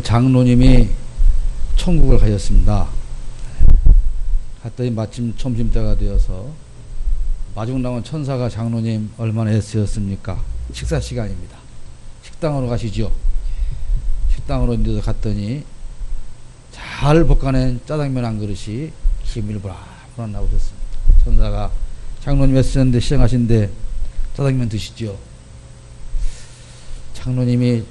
장로님이 천국을 가셨습니다. 갔더니 마침 점심때가 되어서 마중 나온 천사가 장로님 얼마나 애쓰셨습니까? 식사 시간입니다. 식당으로 가시죠. 식당으로 이제 갔더니 잘 볶아낸 짜장면 한 그릇이 기밀 보라 나오셨습니다. 천사가 장로님 애쓰셨는데 시장하신데 짜장면 드시죠. 장로님이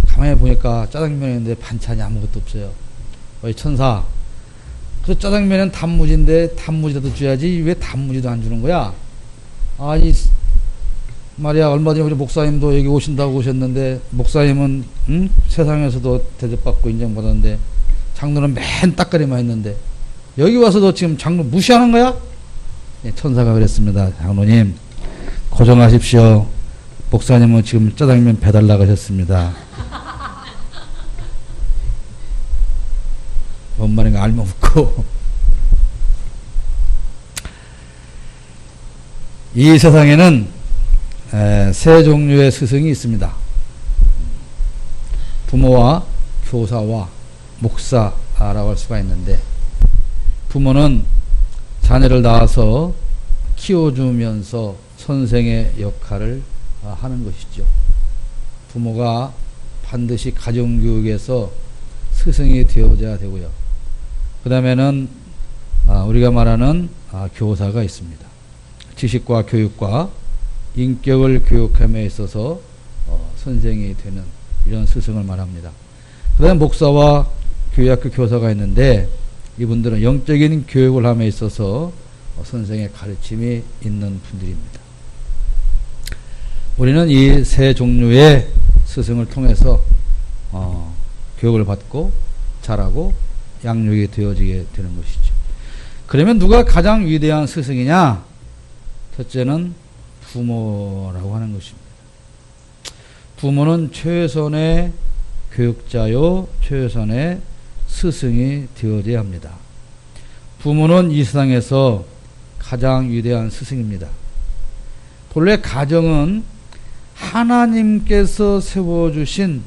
가만히 보니까 짜장면인데 반찬이 아무것도 없어요. 어이 천사, 그 짜장면은 단무지인데 단무지라도 줘야지 왜 단무지도 안 주는 거야? 아니 말이야, 얼마 전에 우리 목사님도 여기 오신다고 오셨는데 목사님은 세상에서도 대접받고 인정받았는데 장로는 맨 따까리만 했는데 여기 와서도 지금 장로 무시하는 거야? 예, 천사가 그랬습니다. 장로님 고정하십시오. 목사님은 지금 짜장면 배달 나가셨습니다. 뭔 말인가 알면 웃고. 이 세상에는 세 종류의 스승이 있습니다. 부모와 교사와 목사라고 할 수가 있는데, 부모는 자녀를 낳아서 키워주면서 선생의 역할을 하는 것이죠. 부모가 반드시 가정교육에서 스승이 되어야 되고요. 그 다음에는 우리가 말하는 교사가 있습니다. 지식과 교육과 인격을 교육함에 있어서 선생이 되는 이런 스승을 말합니다. 그 다음에 목사와 교회학교 교사가 있는데, 이분들은 영적인 교육을 함에 있어서 선생의 가르침이 있는 분들입니다. 우리는 이 세 종류의 스승을 통해서 교육을 받고 자라고 양육이 되어지게 되는 것이죠. 그러면 누가 가장 위대한 스승이냐? 첫째는 부모라고 하는 것입니다. 부모는 최선의 교육자요 최선의 스승이 되어져야 합니다. 부모는 이 세상에서 가장 위대한 스승입니다. 본래 가정은 하나님께서 세워주신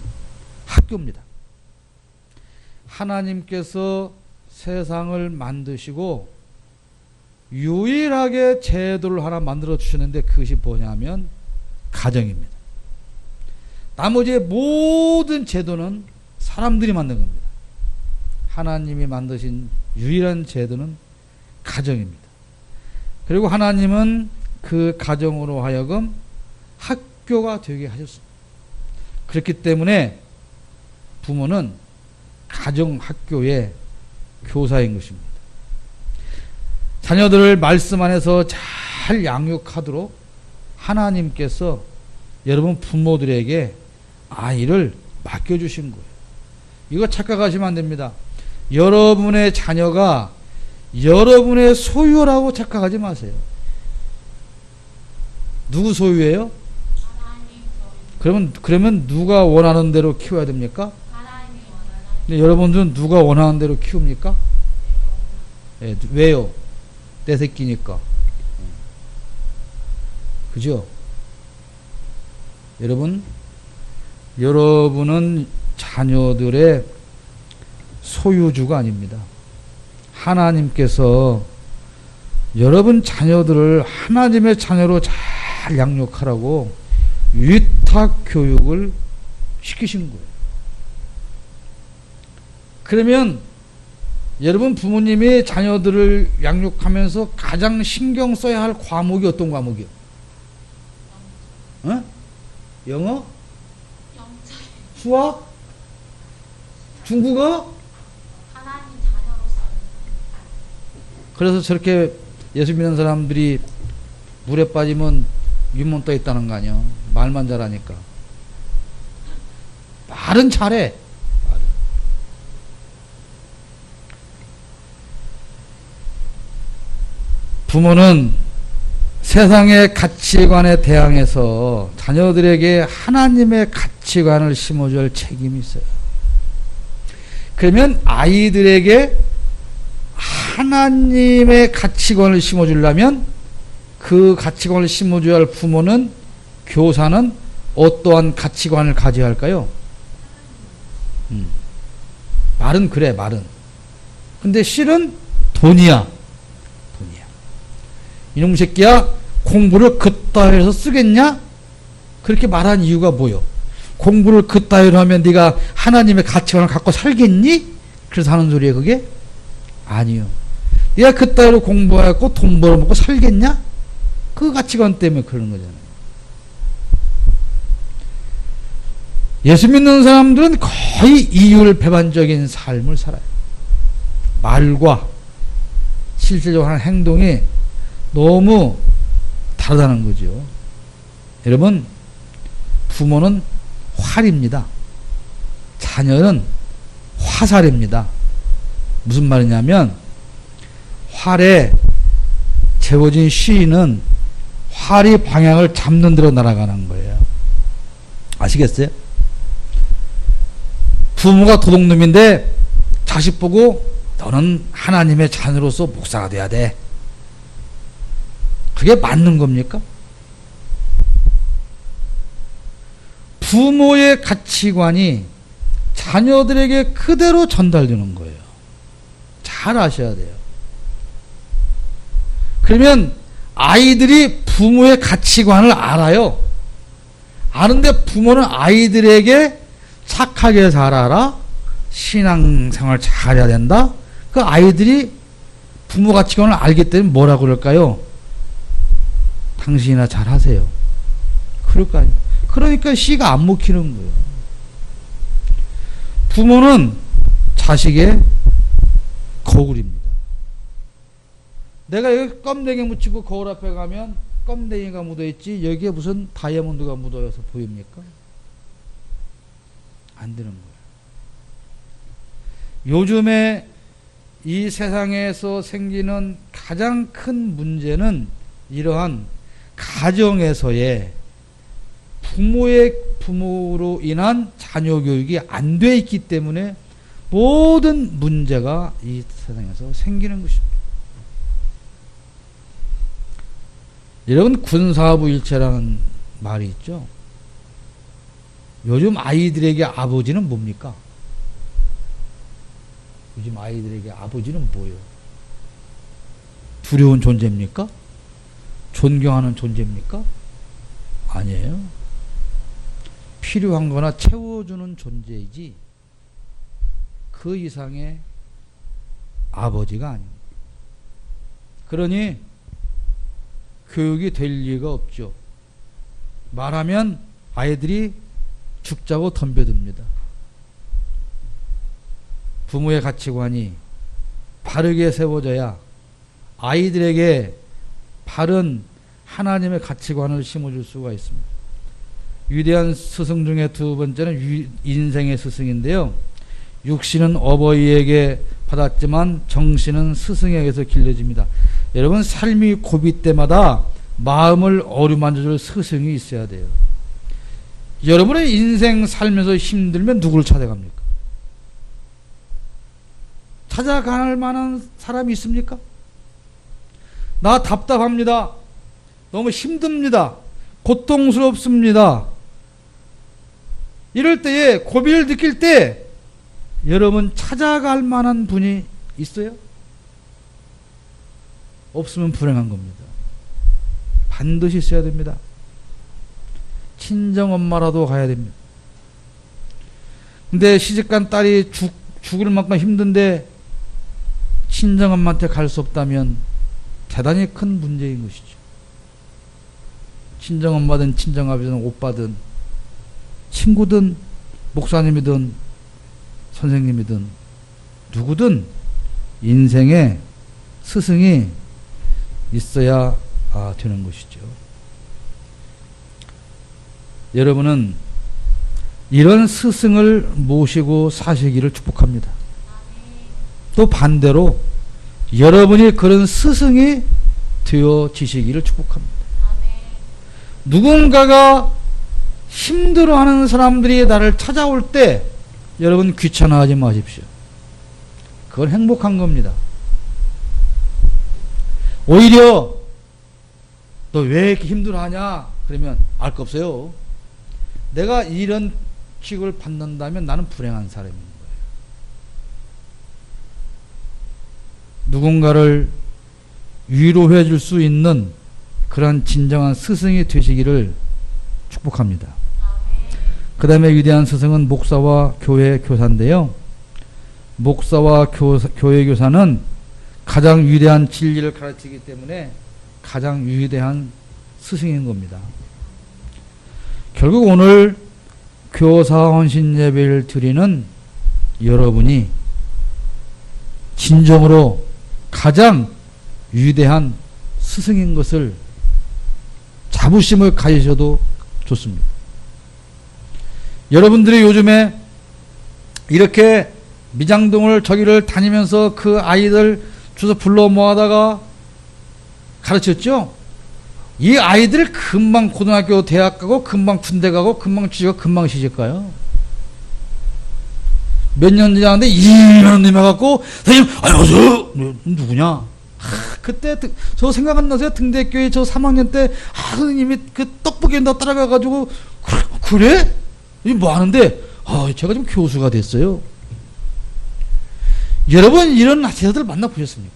학교입니다. 하나님께서 세상을 만드시고 유일하게 제도를 하나 만들어 주셨는데 그것이 뭐냐면 가정입니다. 나머지의 모든 제도는 사람들이 만든 겁니다. 하나님이 만드신 유일한 제도는 가정입니다. 그리고 하나님은 그 가정으로 하여금 학교가 되게 하셨습니다. 그렇기 때문에 부모는 가정학교의 교사인 것입니다. 자녀들을 말씀 안에서 잘 양육하도록 하나님께서 여러분 부모들에게 아이를 맡겨주신 거예요. 이거 착각하시면 안 됩니다. 여러분의 자녀가 여러분의 소유라고 착각하지 마세요. 누구 소유예요? 그러면 누가 원하는 대로 키워야 됩니까? 근데 여러분들은 누가 원하는 대로 키웁니까? 네, 왜요? 내 새끼니까. 그죠? 여러분은 자녀들의 소유주가 아닙니다. 하나님께서 여러분 자녀들을 하나님의 자녀로 잘 양육하라고 위탁 교육을 시키신 거예요. 그러면 여러분 부모님이 자녀들을 양육하면서 가장 신경 써야 할 과목이 어떤 과목이요? 영어? 수학? 중국어? 그래서 저렇게 예수 믿는 사람들이 물에 빠지면 윗몸 떠 있다는 거 아니야. 말만 잘하니까. 말은 잘해. 부모는 세상의 가치관에 대항해서 자녀들에게 하나님의 가치관을 심어줘야 할 책임이 있어요. 그러면 아이들에게 하나님의 가치관을 심어주려면 그 가치관을 심어줘야 할 부모는, 교사는 어떠한 가치관을 가져야 할까요? 말은 그래, 말은. 근데 실은 돈이야. 돈이야. 이놈 새끼야, 공부를 그따위로 쓰겠냐? 그렇게 말한 이유가 뭐요? 공부를 그따위로 하면 네가 하나님의 가치관을 갖고 살겠니? 그래서 하는 소리야, 그게? 아니요. 네가 그따위로 공부하고 돈 벌어먹고 살겠냐? 그 가치관 때문에 그러는 거잖아요. 예수 믿는 사람들은 거의 이율배반적인 삶을 살아요. 말과 실질적으로 하는 행동이 너무 다르다는 거죠. 여러분, 부모는 활입니다. 자녀는 화살입니다. 무슨 말이냐면, 활에 재워진 시인은 활이 방향을 잡는 대로 날아가는 거예요. 아시겠어요? 부모가 도둑놈인데 자식 보고 너는 하나님의 자녀로서 목사가 돼야 돼. 그게 맞는 겁니까? 부모의 가치관이 자녀들에게 그대로 전달되는 거예요. 잘 아셔야 돼요. 그러면 아이들이 부모의 가치관을 알아요. 아는데 부모는 아이들에게 착하게 살아라, 신앙생활 잘해야 된다. 그 아이들이 부모 가치관을 알기 때문에 뭐라고 그럴까요? 당신이나 잘하세요. 그럴 거 아니에요. 그러니까 씨가 안 먹히는 거예요. 부모는 자식의 거울입니다. 내가 여기 껌댕이 묻히고 거울 앞에 가면 껌댕이가 묻어있지 여기에 무슨 다이아몬드가 묻어서 보입니까? 안 되는 거예요. 요즘에 이 세상에서 생기는 가장 큰 문제는 이러한 가정에서의 부모로 인한 자녀 교육이 안 돼 있기 때문에 모든 문제가 이 세상에서 생기는 것입니다. 여러분, 군사부일체라는 말이 있죠. 요즘 아이들에게 아버지는 뭡니까? 요즘 아이들에게 아버지는 뭐예요? 두려운 존재입니까? 존경하는 존재입니까? 아니에요. 필요한 거나 채워주는 존재이지 그 이상의 아버지가 아닙니다. 그러니 교육이 될 리가 없죠. 말하면 아이들이 죽자고 덤벼듭니다. 부모의 가치관이 바르게 세워져야 아이들에게 바른 하나님의 가치관을 심어줄 수가 있습니다. 위대한 스승 중에 두 번째는 인생의 스승인데요. 육신은 어버이에게 받았지만 정신은 스승에게서 길러집니다. 여러분, 삶이 고비 때마다 마음을 어루만져줄 스승이 있어야 돼요. 여러분의 인생 살면서 힘들면 누구를 찾아갑니까? 찾아갈 만한 사람이 있습니까? 나 답답합니다. 너무 힘듭니다. 고통스럽습니다. 이럴 때에 고비를 느낄 때 여러분 찾아갈 만한 분이 있어요? 없으면 불행한 겁니다. 반드시 있어야 됩니다. 친정엄마라도 가야 됩니다. 근데 시집간 딸이 죽을 만큼 힘든데 친정엄마한테 갈 수 없다면 대단히 큰 문제인 것이죠. 친정엄마든 친정아버지든 오빠든 친구든 목사님이든 선생님이든 누구든 인생에 스승이 있어야 되는 것이죠. 여러분은 이런 스승을 모시고 사시기를 축복합니다. 또 반대로 여러분이 그런 스승이 되어지시기를 축복합니다. 누군가가 힘들어하는 사람들이 나를 찾아올 때 여러분 귀찮아하지 마십시오. 그건 행복한 겁니다. 오히려 너 왜 이렇게 힘들어하냐? 그러면 알 거 없어요. 내가 이런 취급을 받는다면 나는 불행한 사람인 거예요. 누군가를 위로해 줄 수 있는 그런 진정한 스승이 되시기를 축복합니다. 그 다음에 위대한 스승은 목사와 교회 교사인데요. 목사와 교회 교사는 가장 위대한 진리를 가르치기 때문에 가장 위대한 스승인 겁니다. 결국 오늘 교사 헌신 예배를 드리는 여러분이 진정으로 가장 위대한 스승인 것을 자부심을 가지셔도 좋습니다. 여러분들이 요즘에 이렇게 미장동을 저기를 다니면서 그 아이들 주소 불러 모아다가 가르쳤죠? 이 아이들 금방 고등학교 대학 가고 금방 군대 가고 금방 취직 금방 시집 가요. 몇 년 지났는데 2년 넘어갖고 선생님 안녕하세요 누구냐? 그때 저 생각 안 나세요? 등대교회 저 3학년 때 선생님이 그 떡볶이에다 따라가가지고 그래? 이 뭐 하는데 제가 지금 교수가 됐어요. 여러분 이런 제자들 만나보셨습니까?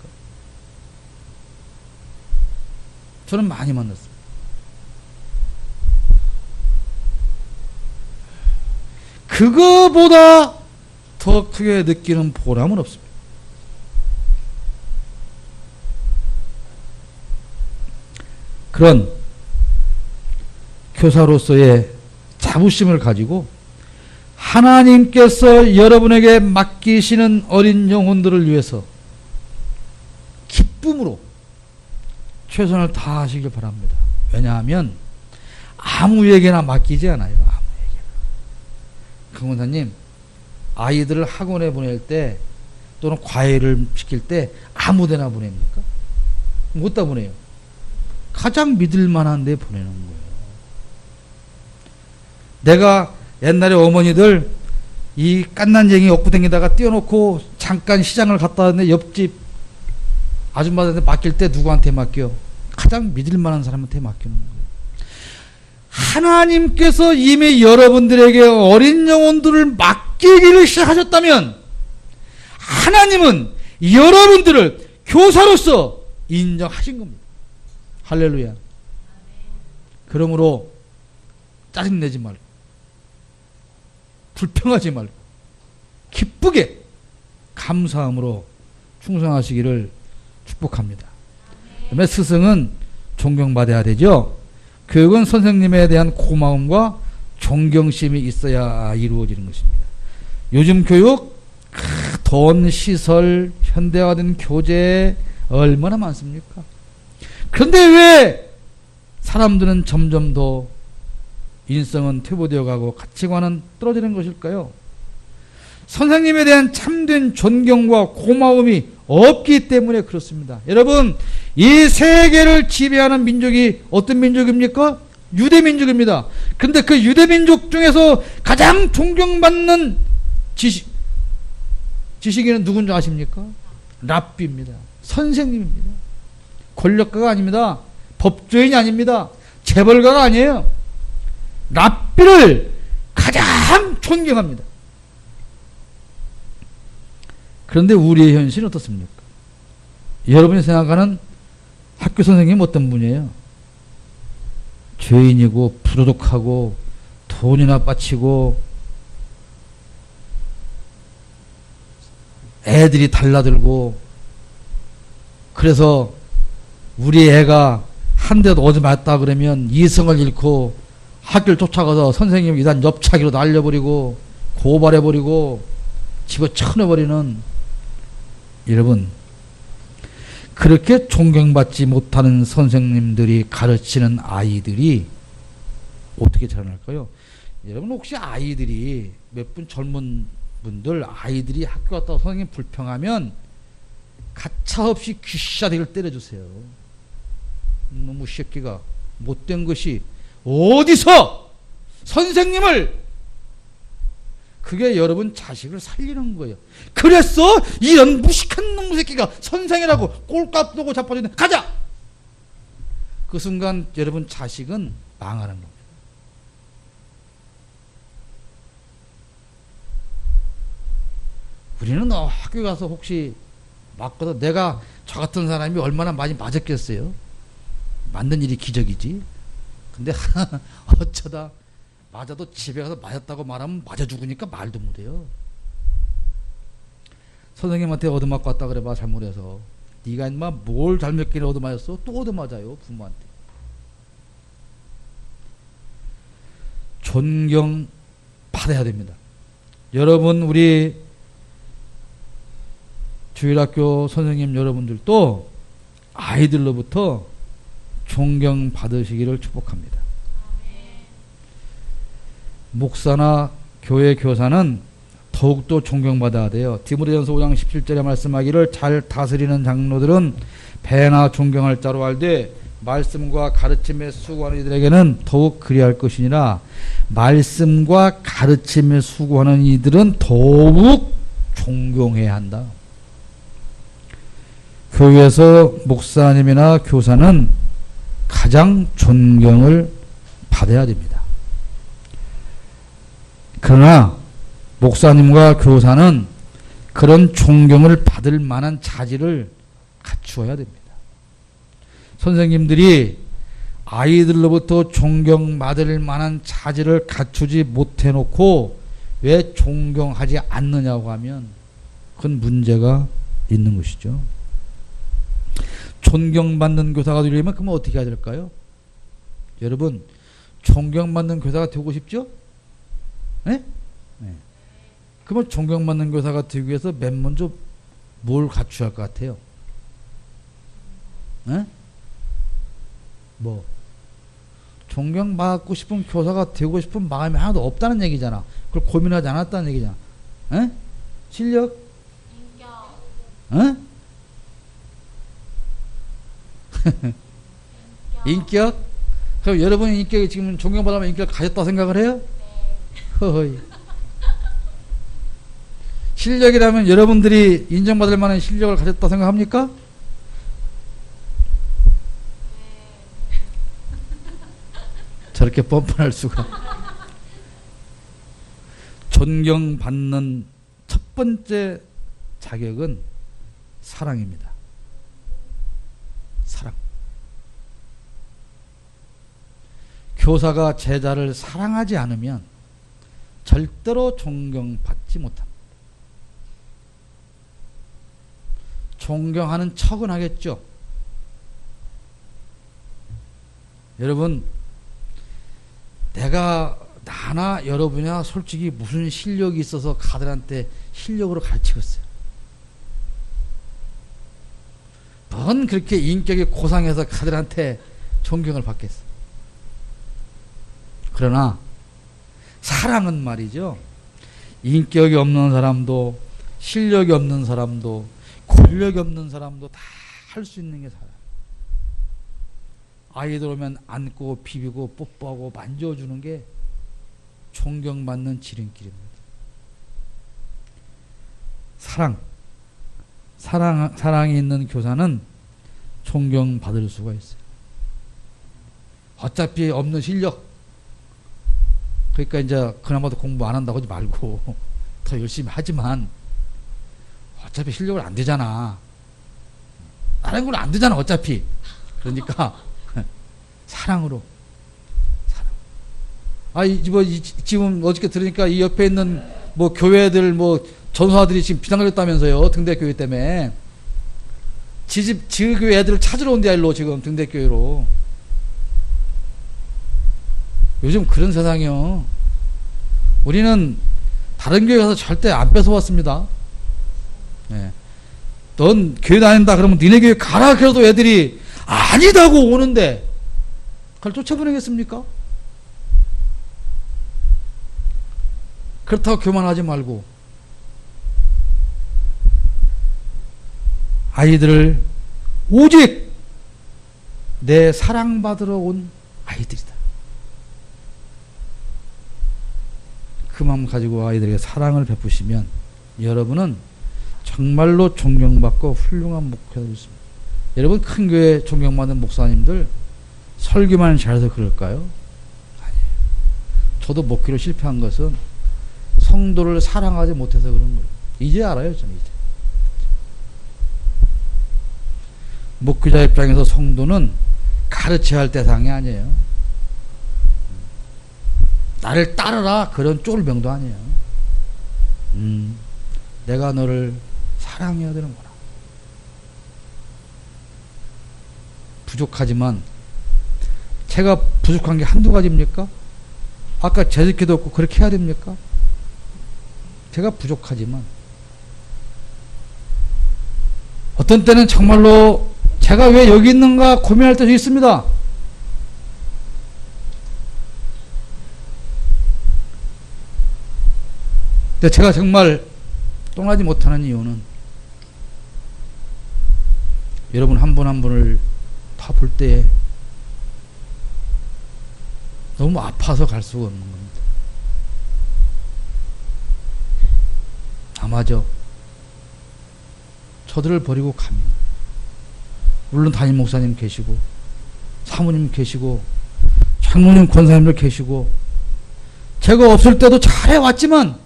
저는 많이 만났습니다. 그거보다 더 크게 느끼는 보람은 없습니다. 그런 교사로서의 자부심을 가지고 하나님께서 여러분에게 맡기시는 어린 영혼들을 위해서 기쁨으로 최선을 다하시길 바랍니다. 왜냐하면 아무에게나 맡기지 않아요. 아무에게나. 강원사님, 아이들을 학원에 보낼 때 또는 과외를 시킬 때 아무데나 보냅니까? 못다 보내요. 가장 믿을 만한 데 보내는 거예요. 내가 옛날에 어머니들 이 깐난쟁이 엇구댕이다가 띄워놓고 잠깐 시장을 갔다 왔는데 옆집 아줌마한테 맡길 때 누구한테 맡겨? 가장 믿을 만한 사람한테 맡기는 거예요. 하나님께서 이미 여러분들에게 어린 영혼들을 맡기기를 시작하셨다면 하나님은 여러분들을 교사로서 인정하신 겁니다. 할렐루야. 그러므로 짜증내지 말고 불평하지 말고 기쁘게 감사함으로 충성하시기를 축복합니다. 그다음에 스승은 존경받아야 되죠. 교육은 선생님에 대한 고마움과 존경심이 있어야 이루어지는 것입니다. 요즘 교육 돈, 시설, 현대화된 교재 얼마나 많습니까? 그런데 왜 사람들은 점점 더 인성은 퇴보되어 가고 가치관은 떨어지는 것일까요? 선생님에 대한 참된 존경과 고마움이 없기 때문에 그렇습니다. 여러분, 이 세계를 지배하는 민족이 어떤 민족입니까? 유대민족입니다. 그런데 그 유대민족 중에서 가장 존경받는 지식인은 누군지 아십니까? 랍비입니다. 선생님입니다. 권력가가 아닙니다. 법조인이 아닙니다. 재벌가가 아니에요. 랍비를 가장 존경합니다. 그런데 우리의 현실은 어떻습니까? 여러분이 생각하는 학교 선생님은 어떤 분이에요? 죄인이고 부도덕하고 돈이나 빠치고 애들이 달라들고 그래서 우리 애가 한 대도 오지 말다 그러면 이성을 잃고 학교를 쫓아가서 선생님 이단 옆차기로 날려버리고 고발해버리고 집어쳐내버리는 여러분, 그렇게 존경받지 못하는 선생님들이 가르치는 아이들이 어떻게 자라날까요? 여러분 혹시 아이들이 몇 분 젊은 분들 아이들이 학교 갔다 와서 선생님 불평하면 가차없이 귀싸대기를 때려주세요. 너무 새끼가 못된 것이 어디서 선생님을 그게 여러분 자식을 살리는 거예요. 그랬어? 이런 무식한 놈 새끼가 선생이라고 꼴값 보고 자빠졌네. 가자! 그 순간 여러분 자식은 망하는 겁니다. 우리는 학교 가서 혹시 맞거든. 내가 저 같은 사람이 얼마나 많이 맞았겠어요. 맞는 일이 기적이지. 근데 어쩌다 맞아도 집에 가서 맞았다고 말하면 맞아 죽으니까 말도 못해요. 선생님한테 얻어맞고 왔다 그래봐 잘못해서. 네가 인마 뭘 잘못길래 얻어맞았어? 또 얻어맞아요 부모한테. 존경 받아야 됩니다. 여러분 우리 주일학교 선생님 여러분들도 아이들로부터 존경 받으시기를 축복합니다. 목사나 교회 교사는 더욱더 존경받아야 돼요. 디모데전서 5장 17절에 말씀하기를 잘 다스리는 장로들은 배나 존경할 자로 알되 말씀과 가르침에 수고하는 이들에게는 더욱 그리할 것이니라. 말씀과 가르침에 수고하는 이들은 더욱 존경해야 한다. 교회에서 목사님이나 교사는 가장 존경을 받아야 됩니다. 그러나 목사님과 교사는 그런 존경을 받을 만한 자질을 갖추어야 됩니다. 선생님들이 아이들로부터 존경받을 만한 자질을 갖추지 못해놓고 왜 존경하지 않느냐고 하면 그건 문제가 있는 것이죠. 존경받는 교사가 되려면 그러면 어떻게 해야 될까요? 여러분 존경받는 교사가 되고 싶죠? 네? 네. 그러면 존경받는 교사가 되기 위해서 맨 먼저 뭘 갖춰야 할 것 같아요? 네? 뭐 존경받고 싶은 교사가 되고 싶은 마음이 하나도 없다는 얘기잖아. 그걸 고민하지 않았다는 얘기잖아. 에? 실력? 인격. 인격? 그럼 여러분이 인격이 지금 존경받으면 인격을 가졌다 생각을 해요? 허허이. 실력이라면 여러분들이 인정받을 만한 실력을 가졌다 생각합니까? 저렇게 뻔뻔할 수가. 존경받는 첫 번째 자격은 사랑입니다. 사랑. 교사가 제자를 사랑하지 않으면 절대로 존경받지 못합니다. 존경하는 척은 하겠죠. 여러분 내가 나나 여러분이나 솔직히 무슨 실력이 있어서 가들한테 실력으로 가르치겠어요. 뭔 그렇게 인격이 고상해서 가들한테 존경을 받겠어. 그러나 사랑은 말이죠. 인격이 없는 사람도 실력이 없는 사람도 권력이 없는 사람도 다 할 수 있는 게 사랑. 아이들 오면 안고 비비고 뽀뽀하고 만져주는 게 존경받는 지름길입니다. 사랑이 있는 교사는 존경받을 수가 있어요. 어차피 없는 실력. 그러니까 이제 그나마도 공부 안 한다고 하지 말고 더 열심히 하지만 어차피 실력을 안 되잖아. 다른 건 안 되잖아 어차피. 그러니까 사랑으로. 지금 어저께 들으니까 이 옆에 있는 뭐 교회들 뭐 전사들이 지금 비상 걸렸다면서요. 등대교회 때문에. 지집 지교회 애들을 찾으러 온대 일로 지금 등대교회로. 요즘 그런 세상이요. 우리는 다른 교회 가서 절대 안 뺏어왔습니다. 네. 넌 교회 다닌다 그러면 니네 교회 가라 그래도 애들이 아니다고 오는데 그걸 쫓아보내겠습니까? 그렇다고 교만하지 말고 아이들을 오직 내 사랑받으러 온 아이들이다. 그 마음 가지고 아이들에게 사랑을 베푸시면 여러분은 정말로 존경받고 훌륭한 목회가 될 수 있습니다. 여러분 큰 교회 존경받는 목사님들 설교만 잘해서 그럴까요? 아니에요. 저도 목회로 실패한 것은 성도를 사랑하지 못해서 그런 거예요. 이제 알아요, 저는 이제. 목회자 입장에서 성도는 가르쳐야 할 대상이 아니에요. 나를 따르라 그런 쫄병도 아니에요. 내가 너를 사랑해야 되는구나. 부족하지만 제가 부족한 게 한두 가지입니까? 아까 제스키도 없고 그렇게 해야 됩니까? 제가 부족하지만 어떤 때는 정말로 제가 왜 여기 있는가 고민할 때도 있습니다. 근데 제가 정말 떠나지 못하는 이유는 여러분 한 분 한 분을 다 볼 때에 너무 아파서 갈 수가 없는 겁니다. 아마죠. 저들을 버리고 가면 물론 담임 목사님 계시고 사모님 계시고 장로님 권사님들 계시고 제가 없을 때도 잘해왔지만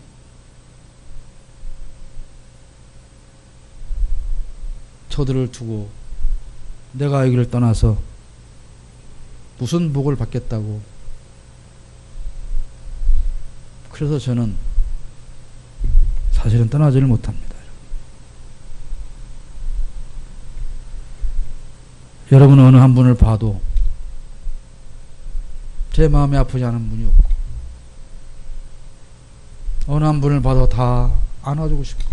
저들을 두고 내가 여기를 떠나서 무슨 복을 받겠다고. 그래서 저는 사실은 떠나지를 못합니다. 여러분 어느 한 분을 봐도 제 마음이 아프지 않은 분이 없고 어느 한 분을 봐도 다 안아주고 싶고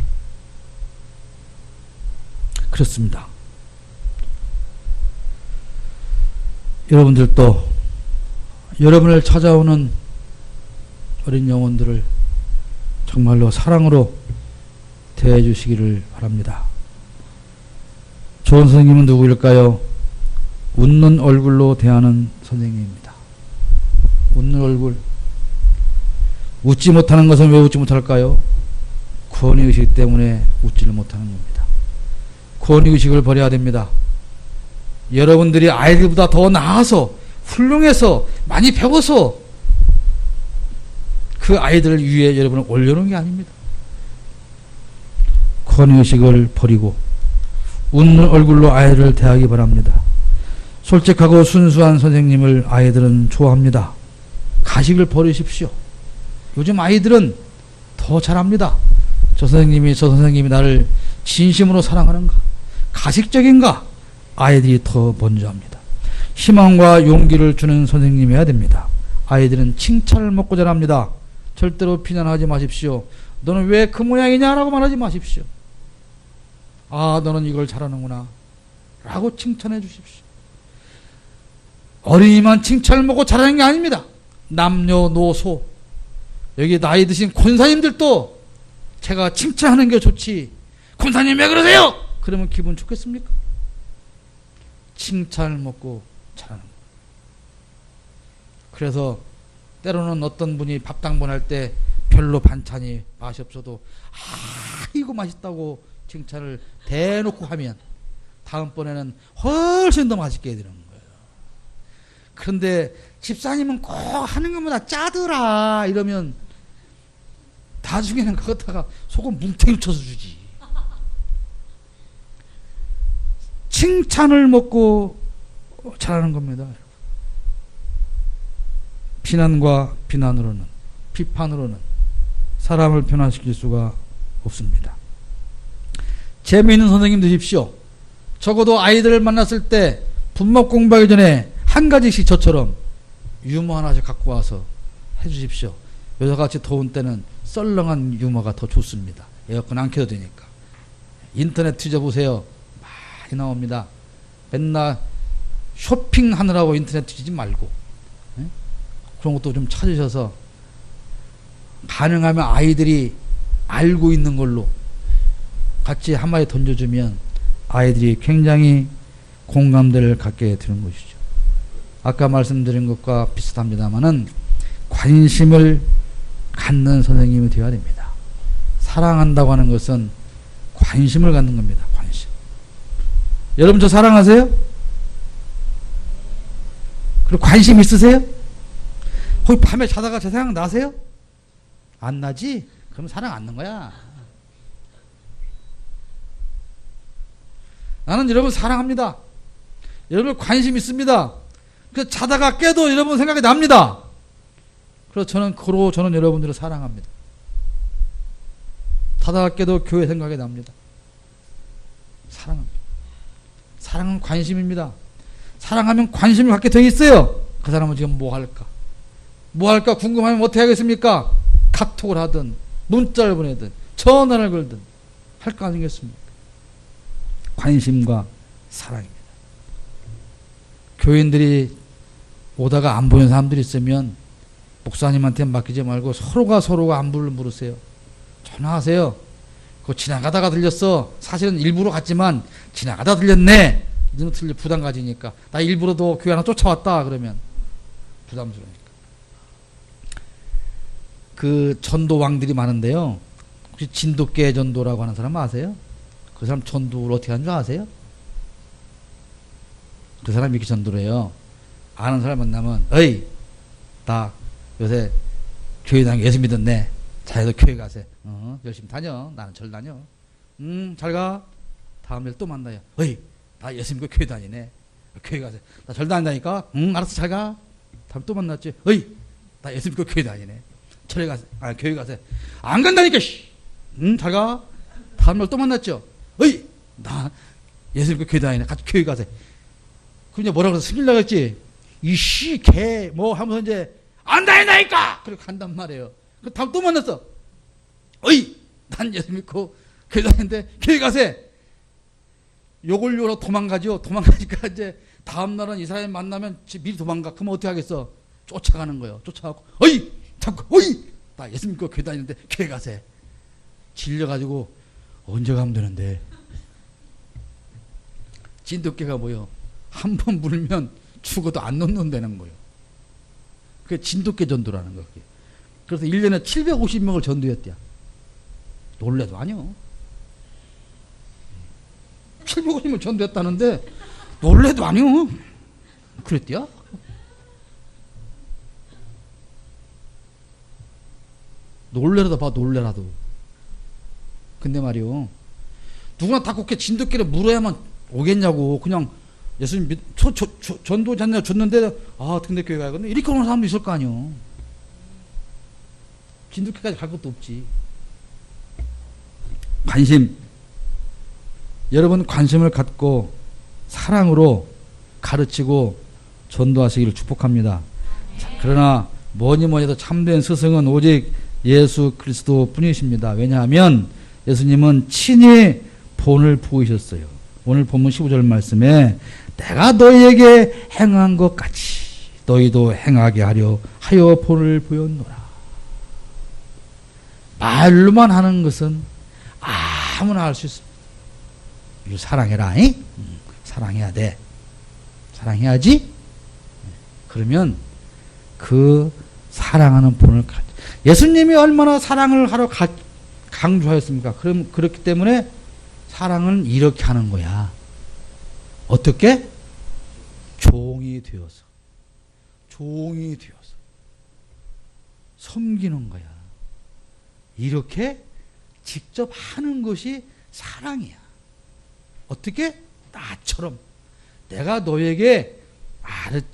그렇습니다. 여러분들도 여러분을 찾아오는 어린 영혼들을 정말로 사랑으로 대해 주시기를 바랍니다. 좋은 선생님은 누구일까요? 웃는 얼굴로 대하는 선생님입니다. 웃는 얼굴. 웃지 못하는 것은 왜 웃지 못할까요? 권위의식 때문에 웃지를 못하는 겁니다. 권위의식을 버려야 됩니다. 여러분들이 아이들보다 더 나아서 훌륭해서 많이 배워서 그 아이들 위에 여러분을 올려놓은 게 아닙니다. 권위의식을 버리고 웃는 얼굴로 아이들을 대하기 바랍니다. 솔직하고 순수한 선생님을 아이들은 좋아합니다. 가식을 버리십시오. 요즘 아이들은 더 잘합니다. 저 선생님이 나를 진심으로 사랑하는가? 가식적인가? 아이들이 더 먼저 합니다. 희망과 용기를 주는 선생님이어야 됩니다. 아이들은 칭찬을 먹고 자랍니다. 절대로 비난하지 마십시오. 너는 왜 그 모양이냐라고 말하지 마십시오. 아, 너는 이걸 잘하는구나 라고 칭찬해 주십시오. 어린이만 칭찬을 먹고 잘하는 게 아닙니다. 남녀노소 여기 나이 드신 권사님들도 제가 칭찬하는 게 좋지 권사님 왜 그러세요? 그러면 기분 좋겠습니까? 칭찬을 먹고 잘하는 거예요. 그래서 때로는 어떤 분이 밥당번 할 때 별로 반찬이 맛이 없어도 이거 맛있다고 칭찬을 대놓고 하면 다음번에는 훨씬 더 맛있게 해드리는 거예요. 그런데 집사님은 꼭 하는 것보다 짜더라 이러면 나중에는 그것다가 소금 뭉탱이 쳐서 주지. 칭찬을 먹고 잘하는 겁니다. 비난과 비난으로는 비판으로는 사람을 변화시킬 수가 없습니다. 재미있는 선생님 되십시오. 적어도 아이들을 만났을 때 분목 공부하기 전에 한 가지씩 저처럼 유머 하나씩 갖고 와서 해주십시오. 요새같이 더운 때는 썰렁한 유머가 더 좋습니다. 에어컨 안 켜도 되니까. 인터넷 뒤져보세요. 많이 나옵니다. 맨날 쇼핑하느라고 인터넷 뒤지지 말고 그런 것도 좀 찾으셔서 가능하면 아이들이 알고 있는 걸로 같이 한마디 던져주면 아이들이 굉장히 공감대를 갖게 되는 것이죠. 아까 말씀드린 것과 비슷합니다만은 관심을 갖는 선생님이 되어야 됩니다. 사랑한다고 하는 것은 관심을 갖는 겁니다. 관심. 여러분 저 사랑하세요? 그리고 관심 있으세요? 혹시 밤에 자다가 제 생각 나세요? 안 나지? 그럼 사랑 안 는 거야. 나는 여러분 사랑합니다. 여러분 관심 있습니다. 그래서 자다가 깨도 여러분 생각이 납니다. 그래서 저는 여러분들을 사랑합니다. 자다가 깨도 교회 생각이 납니다. 사랑합니다. 사랑은 관심입니다. 사랑하면 관심을 갖게 돼 있어요. 그 사람은 지금 뭐 할까? 뭐 할까 궁금하면 어떻게 하겠습니까? 카톡을 하든 문자를 보내든 전화를 걸든 할 거 아니겠습니까? 관심과 사랑입니다. 교인들이 오다가 안 보이는 사람들이 있으면 목사님한테 맡기지 말고 서로가 안부를 물으세요. 전화하세요. 그거 지나가다가 들렸어. 사실은 일부러 갔지만 지나가다 들렸네. 이런 부담 가지니까. 나 일부러도 교회 하나 쫓아왔다 그러면 부담스러우니까. 그 전도 왕들이 많은데요. 혹시 진돗개 전도라고 하는 사람 아세요? 그 사람 전도를 어떻게 하는 줄 아세요? 그 사람이 이렇게 전도를 해요. 아는 사람 만나면 어이 나 요새 교회 다니고 예수 믿었네. 자기도 교회 가세. 열심히 다녀. 나는 절 다녀. 잘 가. 다음에 또 만나요. 어이 나 예수 믿고 교회 다니네. 교회 가세. 나 절 다닌다니까. 알았어 잘 가. 다음에 또 만났지. 어이 나 예수 믿고 교회 다니네. 절에 가세. 교회 가세. 안 간다니까. 잘 가. 다음에 또 만났죠. 어이 나 예수 믿고 교회 다니네. 같이 교회 가세. 그럼 이제 뭐라고 해서 승질나고 했지. 이씨 개 뭐 하면서 이제 안 다닌다니까. 그렇게 간단 말이에요. 그 다음 또 만났어. 어이 난 예수 믿고 교회 다니는데 교회 가세. 욕을 요러 도망가죠. 도망가니까 이제 다음날은 이 사람이 만나면 미리 도망가. 그러면 어떻게 하겠어? 쫓아가는 거예요. 쫓아가고 어이 자꾸 어이 나 예수 믿고 교회 다니는데 교회 가세. 질려가지고 언제 가면 되는데. 진돗개가 뭐요? 한 번 물면 죽어도 안 놓는다는 거예요. 그게 진돗개 전도라는 거예요. 그래서 1년에 750명을 전도했대요. 놀래도 아니요. 750명을 전도했다는데 놀래도 아니요. 그랬대요. 놀래라도 봐, 놀래라도. 근데 말이요. 누구나 다 그렇게 진돗개를 물어야만 오겠냐고. 그냥 예수님 전도 줬는데 근데 교회 가야겠네. 이렇게 오는 사람도 있을 거 아니요. 진돗개까지 갈 것도 없지. 관심. 여러분 관심을 갖고 사랑으로 가르치고 전도하시기를 축복합니다. 그러나 뭐니 해도 참된 스승은 오직 예수 그리스도 뿐이십니다. 왜냐하면 예수님은 친히 본을 보이셨어요. 오늘 본문 15절 말씀에 내가 너희에게 행한 것 같이 너희도 행하게 하려 하여 본을 보였노라. 말로만 하는 것은 아무나 할 수 있습니다. 이거 사랑해라. 사랑해야 돼. 사랑해야지. 그러면 그 사랑하는 본을 예수님이 얼마나 사랑을 하러 강조하였습니까? 그렇기 때문에 사랑은 이렇게 하는 거야. 어떻게? 종이 되어서 섬기는 거야. 이렇게 직접 하는 것이 사랑이야. 어떻게? 나처럼 내가 너에게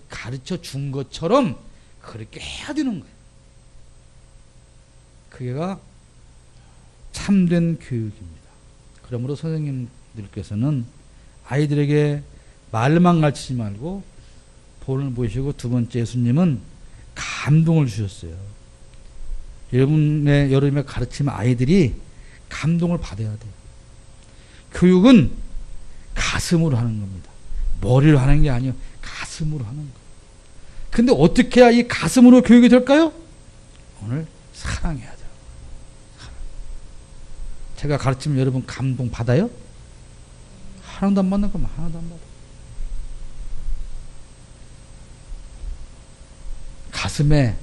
가르쳐 준 것처럼 그렇게 해야 되는 거야. 그게가 참된 교육입니다. 그러므로 선생님들께서는 아이들에게 말만 가르치지 말고 본을 보이시고, 두 번째 예수님은 감동을 주셨어요. 여러분의 가르치면 아이들이 감동을 받아야 돼요. 교육은 가슴으로 하는 겁니다. 머리로 하는 게 아니에요. 가슴으로 하는 거예요. 근데 어떻게 해야 이 가슴으로 교육이 될까요? 오늘 사랑해야 돼요. 제가 가르치면 여러분 감동 받아요? 하나도 안 받는 거면 하나도 안 받아. 가슴에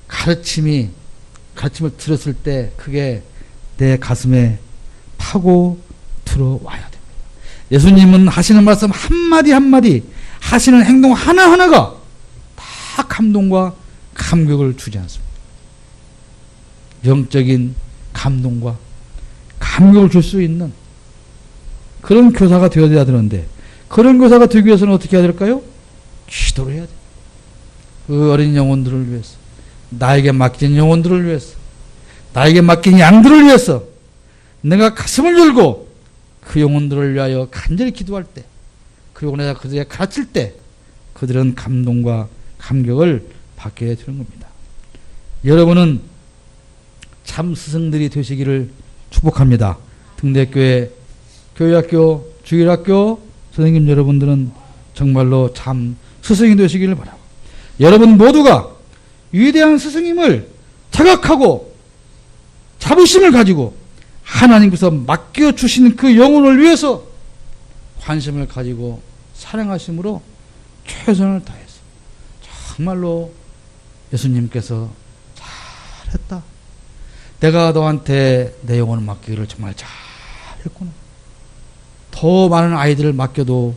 가르침을 들었을 때 그게 내 가슴에 파고 들어와야 됩니다. 예수님은 하시는 말씀 한마디 한마디, 하시는 행동 하나하나가 다 감동과 감격을 주지 않습니다. 영적인 감동과 감격을 줄 수 있는 그런 교사가 되어야 되는데, 그런 교사가 되기 위해서는 어떻게 해야 될까요? 기도를 해야 돼. 그 어린 영혼들을 위해서, 나에게 맡긴 영혼들을 위해서, 나에게 맡긴 양들을 위해서 내가 가슴을 열고 그 영혼들을 위하여 간절히 기도할 때, 그리고 내가 그들에게 가르칠 때 그들은 감동과 감격을 받게 되는 겁니다. 여러분은 참 스승들이 되시기를 축복합니다. 등대교회, 교회학교, 주일학교 선생님 여러분들은 정말로 참 스승이 되시기를 바라고, 여러분 모두가 위대한 스승님을 자각하고 자부심을 가지고 하나님께서 맡겨주신 그 영혼을 위해서 관심을 가지고 사랑하심으로 최선을 다해서 정말로 예수님께서 잘했다, 내가 너한테 내 영혼을 맡기기를 정말 잘했구나, 더 많은 아이들을 맡겨도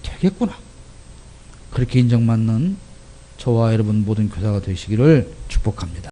되겠구나, 그렇게 인정받는 저와 여러분 모든 교사가 되시기를 축복합니다.